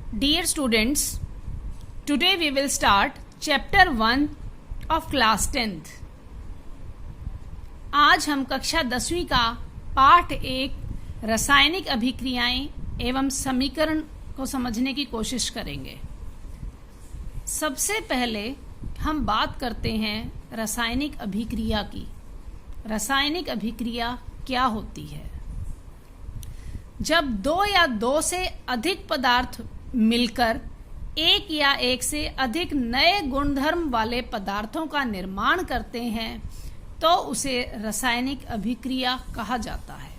Dear students, today we will start chapter 1 of class 10th. आज हम कक्षा 10वीं का पाठ 1 रासायनिक अभिक्रियाएं एवं समीकरण को समझने की कोशिश करेंगे। सबसे पहले हम बात करते हैं रासायनिक अभिक्रिया की। रासायनिक अभिक्रिया क्या होती है? जब दो या दो से अधिक पदार्थ मिलकर एक या एक से अधिक नए गुणधर्म वाले पदार्थों का निर्माण करते हैं तो उसे रासायनिक अभिक्रिया कहा जाता है।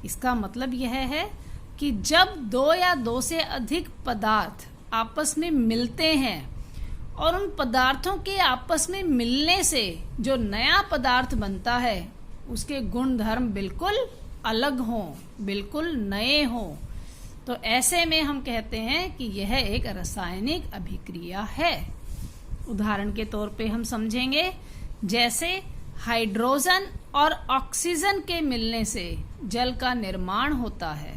इसका मतलब यह है कि जब दो या दो से अधिक पदार्थ आपस में मिलते हैं और उन पदार्थों के आपस में मिलने से जो नया पदार्थ बनता है उसके गुणधर्म बिल्कुल अलग हों, बिल्कुल नए हों, तो ऐसे में हम कहते हैं कि यह एक रासायनिक अभिक्रिया है। उदाहरण के तौर पे हम समझेंगे, जैसे हाइड्रोजन और ऑक्सीजन के मिलने से जल का निर्माण होता है।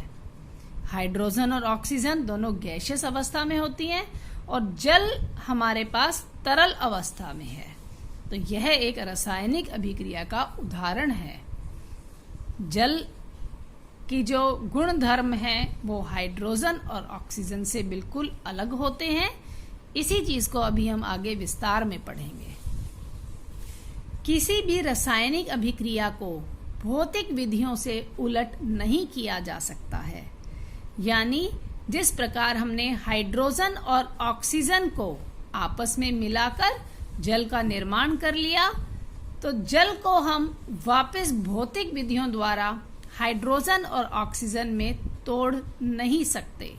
हाइड्रोजन और ऑक्सीजन दोनों गैसियस अवस्था में होती हैं और जल हमारे पास तरल अवस्था में है, तो यह एक रासायनिक अभिक्रिया का उदाहरण है। जल की जो गुण धर्म हैं वो हाइड्रोजन और ऑक्सीजन से बिल्कुल अलग होते हैं। इसी चीज को अभी हम आगे विस्तार में पढ़ेंगे। किसी भी रासायनिक अभिक्रिया को भौतिक विधियों से उलट नहीं किया जा सकता है। यानी जिस प्रकार हमने हाइड्रोजन और ऑक्सीजन को आपस में मिलाकर जल का निर्माण कर लिया, तो जल को हम वापस भौतिक विधियों द्वारा हाइड्रोजन और ऑक्सीजन में तोड़ नहीं सकते।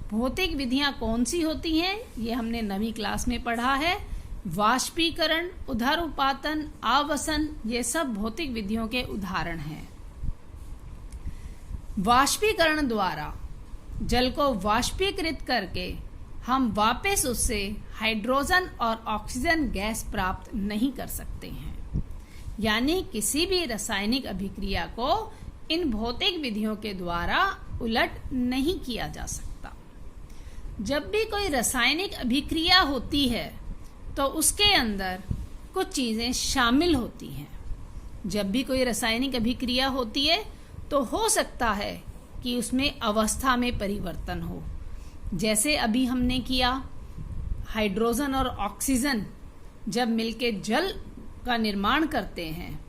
भौतिक विधियां कौन सी होती हैं ये हमने 9वीं क्लास में पढ़ा है। वाष्पीकरण, उदर्वपातन, आवसन, ये सब भौतिक विधियों के उदाहरण हैं। वाष्पीकरण द्वारा जल को वाष्पीकृत करके हम वापस उससे हाइड्रोजन और ऑक्सीजन गैस प्राप्त नहीं कर सकते हैं। यानी किसी भी रासायनिक अभिक्रिया को इन भौतिक विधियों के द्वारा उलट नहीं किया जा सकता। जब भी कोई रासायनिक अभिक्रिया होती है तो उसके अंदर कुछ चीजें शामिल होती हैं। जब भी कोई रासायनिक अभिक्रिया होती है तो हो सकता है कि उसमें अवस्था में परिवर्तन हो। जैसे अभी हमने किया, हाइड्रोजन और ऑक्सीजन जब मिलके जल का निर्माण करते हैं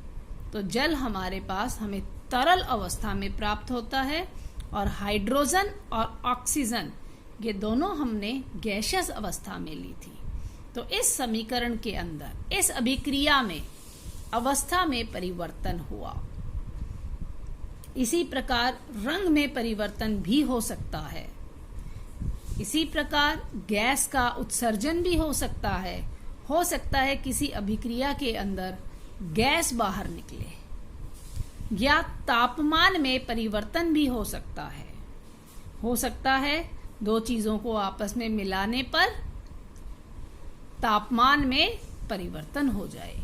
तो जल हमारे पास हमें तरल अवस्था में प्राप्त होता है और हाइड्रोजन और ऑक्सीजन ये दोनों हमने गैसियस अवस्था में ली थी। तो इस समीकरण के अंदर, इस अभिक्रिया में अवस्था में परिवर्तन हुआ। इसी प्रकार रंग में परिवर्तन भी हो सकता है। इसी प्रकार गैस का उत्सर्जन भी हो सकता है। हो सकता है किसी अभिक्रिया के अंदर गैस बाहर निकले, या तापमान में परिवर्तन भी हो सकता है। हो सकता है दो चीजों को आपस में मिलाने पर तापमान में परिवर्तन हो जाए।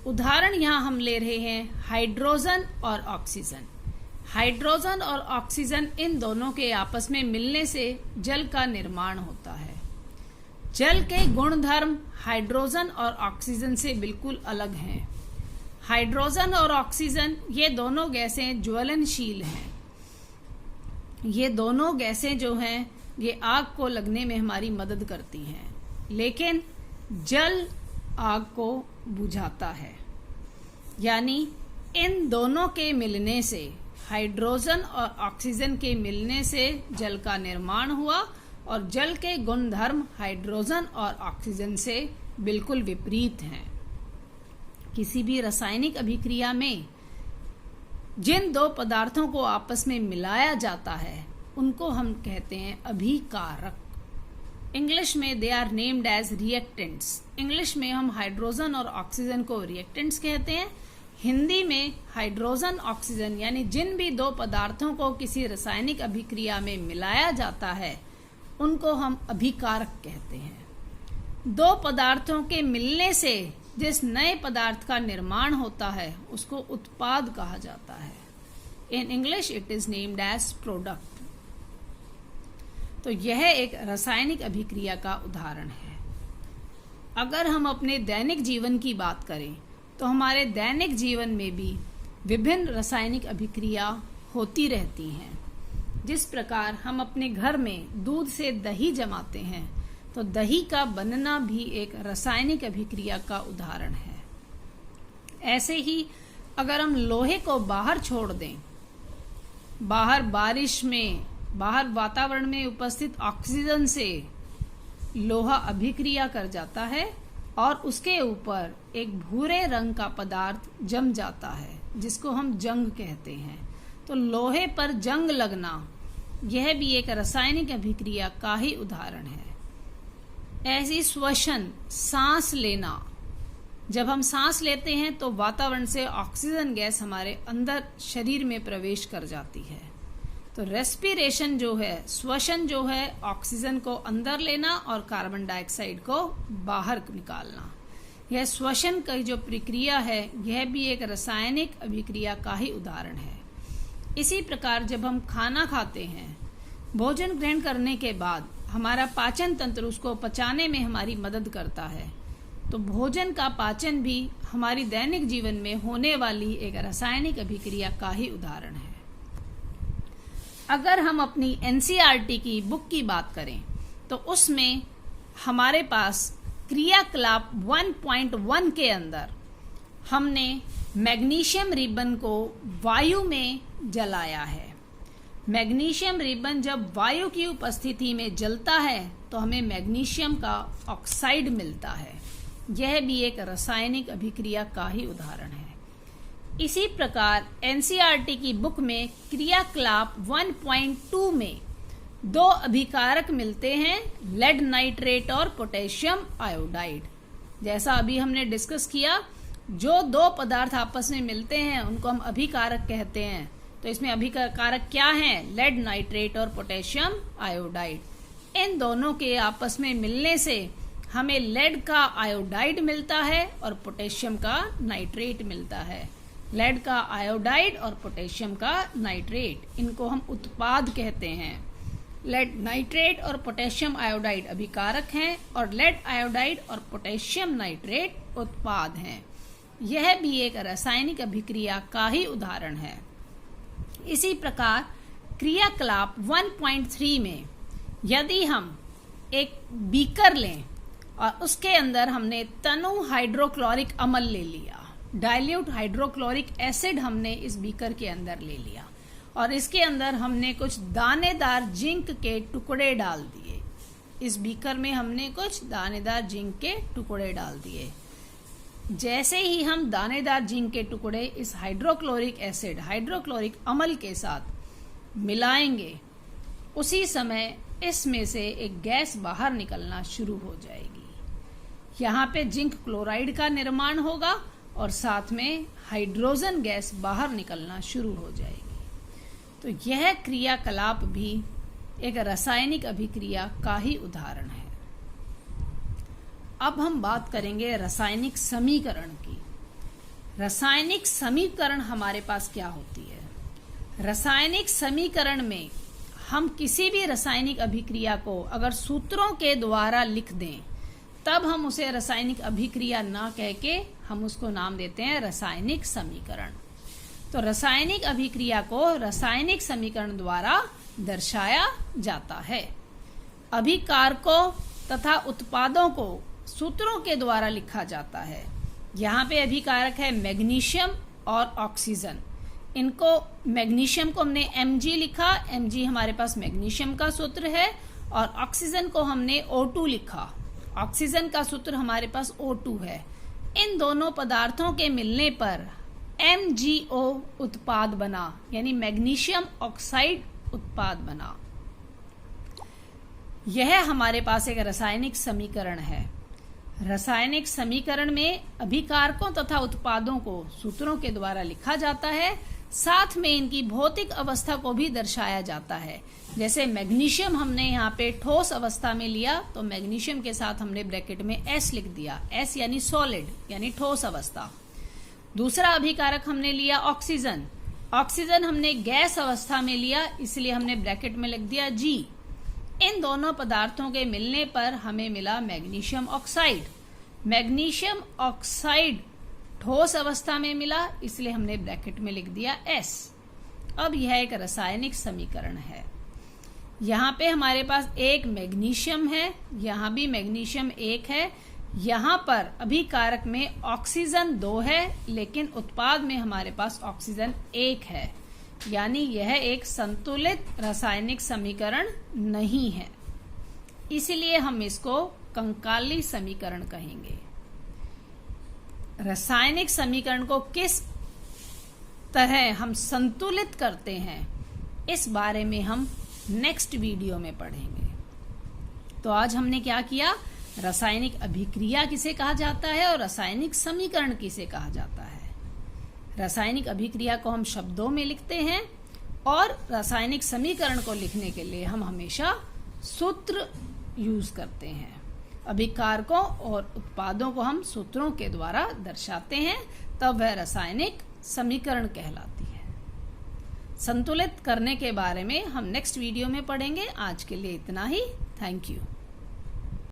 उदाहरण यहां हम ले रहे हैं हाइड्रोजन और ऑक्सीजन। हाइड्रोजन और ऑक्सीजन इन दोनों के आपस में मिलने से जल का निर्माण होता है। जल के गुणधर्म हाइड्रोजन और ऑक्सीजन से बिल्कुल अलग हैं। हाइड्रोजन और ऑक्सीजन ये दोनों गैसें ज्वलनशील हैं। ये दोनों गैसें जो हैं ये आग को लगने में हमारी मदद करती हैं, लेकिन जल आग को बुझाता है। यानी इन दोनों के मिलने से, हाइड्रोजन और ऑक्सीजन के मिलने से जल का निर्माण हुआ और जल के गुणधर्म हाइड्रोजन और ऑक्सीजन से बिल्कुल विपरीत हैं। किसी भी रासायनिक अभिक्रिया में जिन दो पदार्थों को आपस में मिलाया जाता है उनको हम कहते हैं अभिकारक। इंग्लिश में they are named as reactants. English में हम हाइड्रोजन और ऑक्सीजन को रिएक्टेंट्स कहते हैं। हिंदी में हाइड्रोजन ऑक्सीजन यानी जिन भी दो पदार्थों को किसी रासायनिक अभिक्रिया में मिलाया जाता है उनको हम अभिकारक कहते हैं। दो पदार्थों के मिलने से जिस नए पदार्थ का निर्माण होता है उसको उत्पाद कहा जाता है। In English it is named as product. तो यह एक रासायनिक अभिक्रिया का उदाहरण है। अगर हम अपने दैनिक जीवन की बात करें तो हमारे दैनिक जीवन में भी विभिन्न रासायनिक अभिक्रिया होती रहती हैं। जिस प्रकार हम अपने घर में दूध से दही जमाते हैं, तो दही का बनना भी एक रासायनिक अभिक्रिया का उदाहरण है। ऐसे ही अगर हम लोहे को बाहर छोड़ दें, बाहर बारिश में, बाहर वातावरण में उपस्थित ऑक्सीजन से लोहा अभिक्रिया कर जाता है और उसके ऊपर एक भूरे रंग का पदार्थ जम जाता है जिसको हम जंग कहते हैं। तो लोहे पर जंग लगना यह भी एक रासायनिक अभिक्रिया का ही उदाहरण है। ऐसी श्वसन, सांस लेना, जब हम सांस लेते हैं तो वातावरण से ऑक्सीजन गैस हमारे अंदर शरीर में प्रवेश कर जाती है। तो रेस्पिरेशन जो है, श्वसन जो है, ऑक्सीजन को अंदर लेना और कार्बन डाइऑक्साइड को बाहर निकालना, यह श्वसन की जो प्रक्रिया है यह भी एक रासायनिक अभिक्रिया का ही उदाहरण है। इसी प्रकार जब हम खाना खाते हैं, भोजन ग्रहण करने के बाद हमारा पाचन तंत्र उसको पचाने में हमारी मदद करता है। तो भोजन का पाचन भी हमारी दैनिक जीवन में होने वाली एक रासायनिक अभिक्रिया का ही उदाहरण है। अगर हम अपनी एनसीईआरटी की बुक की बात करें तो उसमें हमारे पास क्रियाकलाप 1.1 के अंदर हमने मैग्नीशियम रिबन को वायु में जलाया है। मैग्नीशियम रिबन जब वायु की उपस्थिति में जलता है तो हमें मैग्नीशियम का ऑक्साइड मिलता है। यह भी एक रासायनिक अभिक्रिया का ही उदाहरण है। इसी प्रकार एनसीईआरटी की बुक में क्रियाकलाप 1.2 में दो अभिकारक मिलते हैं, लेड नाइट्रेट और पोटेशियम आयोडाइड। जैसा अभी हमने डिस्कस किया, जो दो पदार्थ आपस में मिलते हैं उनको हम अभिकारक कहते हैं। तो इसमें अभिकारक क्या हैं? लेड नाइट्रेट और पोटेशियम आयोडाइड। इन दोनों के आपस में मिलने से हमें लेड का आयोडाइड मिलता है और पोटेशियम का नाइट्रेट मिलता है। लेड का आयोडाइड और पोटेशियम का नाइट्रेट, इनको हम उत्पाद कहते हैं। लेड नाइट्रेट और पोटेशियम आयोडाइड अभिकारक हैं और लेड आयोडाइड और पोटेशियम नाइट्रेट उत्पाद हैं। यह भी एक रासायनिक अभिक्रिया का ही उदाहरण है। इसी प्रकार क्रियाकलाप 1.3 में यदि हम एक बीकर लें और उसके अंदर हमने तनु हाइड्रोक्लोरिक अम्ल ले लिया, डाइल्यूट हाइड्रोक्लोरिक एसिड हमने इस बीकर के अंदर ले लिया और इसके अंदर हमने कुछ दानेदार जिंक के टुकड़े डाल दिए। इस बीकर में हमने कुछ दानेदार जिंक के टुकड़े डाल दिए। जैसे ही हम दानेदार जिंक के टुकड़े इस हाइड्रोक्लोरिक एसिड, हाइड्रोक्लोरिक अम्ल के साथ मिलाएंगे, उसी समय इसमें से एक गैस बाहर निकलना शुरू हो जाएगी। यहाँ पे जिंक क्लोराइड का निर्माण होगा और साथ में हाइड्रोजन गैस बाहर निकलना शुरू हो जाएगी। तो यह क्रियाकलाप भी एक रासायनिक अभिक्रिया का ही उदाहरण है। अब हम बात करेंगे रासायनिक समीकरण की। रासायनिक समीकरण हमारे पास क्या होती है? रासायनिक समीकरण में हम किसी भी रासायनिक अभिक्रिया को अगर सूत्रों के द्वारा लिख दें तब हम उसे रासायनिक अभिक्रिया ना कह के हम उसको नाम देते हैं रासायनिक समीकरण। तो रासायनिक अभिक्रिया को रासायनिक समीकरण द्वारा दर्शाया जाता है। अभिकारकों तथा उत्पादों को सूत्रों के द्वारा लिखा जाता है। यहाँ पे अभिकारक है मैग्नीशियम और ऑक्सीजन। इनको, मैग्नीशियम को हमने Mg लिखा, Mg हमारे पास मैग्नीशियम का सूत्र है, और ऑक्सीजन को हमने O2 लिखा, ऑक्सीजन का सूत्र हमारे पास O2 है। इन दोनों पदार्थों के मिलने पर MgO उत्पाद बना, यानी मैग्नीशियम ऑक्साइड उत्पाद बना। यह हमारे पास एक रासायनिक समीकरण है। रासायनिक समीकरण में अभिकारकों तथा उत्पादों को सूत्रों के द्वारा लिखा जाता है, साथ में इनकी भौतिक अवस्था को भी दर्शाया जाता है। जैसे मैग्नीशियम हमने यहाँ पे ठोस अवस्था में लिया तो मैग्नीशियम के साथ हमने ब्रैकेट में S लिख दिया, S यानी सॉलिड यानी ठोस अवस्था। दूसरा अभिकारक हमने लिया ऑक्सीजन, ऑक्सीजन हमने गैस अवस्था में लिया, इसलिए हमने ब्रैकेट में लिख दिया G। इन दोनों पदार्थों के मिलने पर हमें मिला मैग्नीशियम ऑक्साइड। मैग्नीशियम ऑक्साइड ठोस अवस्था में मिला, इसलिए हमने ब्रैकेट में लिख दिया S। अब यह एक रासायनिक समीकरण है। यहाँ पे हमारे पास एक मैग्नीशियम है, यहाँ भी मैग्नीशियम 1 है, यहाँ पर अभिकारक में ऑक्सीजन 2 है, लेकिन उत्पाद में हमारे पास ऑक्सीजन 1 है, यानी यह एक संतुलित रासायनिक समीकरण नहीं है। इसलिए हम इसको कंकाली समीकरण कहेंगे। रासायनिक समीकरण को किस तरह हम संतुलित करते हैं, इस बारे में हम नेक्स्ट वीडियो में पढ़ेंगे। तो आज हमने क्या किया, रासायनिक अभिक्रिया किसे कहा जाता है और रासायनिक समीकरण किसे कहा जाता है। रासायनिक अभिक्रिया को हम शब्दों में लिखते हैं और रासायनिक समीकरण को लिखने के लिए हम हमेशा सूत्र यूज करते हैं। अभिकारकों और उत्पादों को हम सूत्रों के द्वारा दर्शाते हैं, तब वह रासायनिक समीकरण कहलाती है। संतुलित करने के बारे में हम नेक्स्ट वीडियो में पढ़ेंगे। आज के लिए इतना ही। Thank you.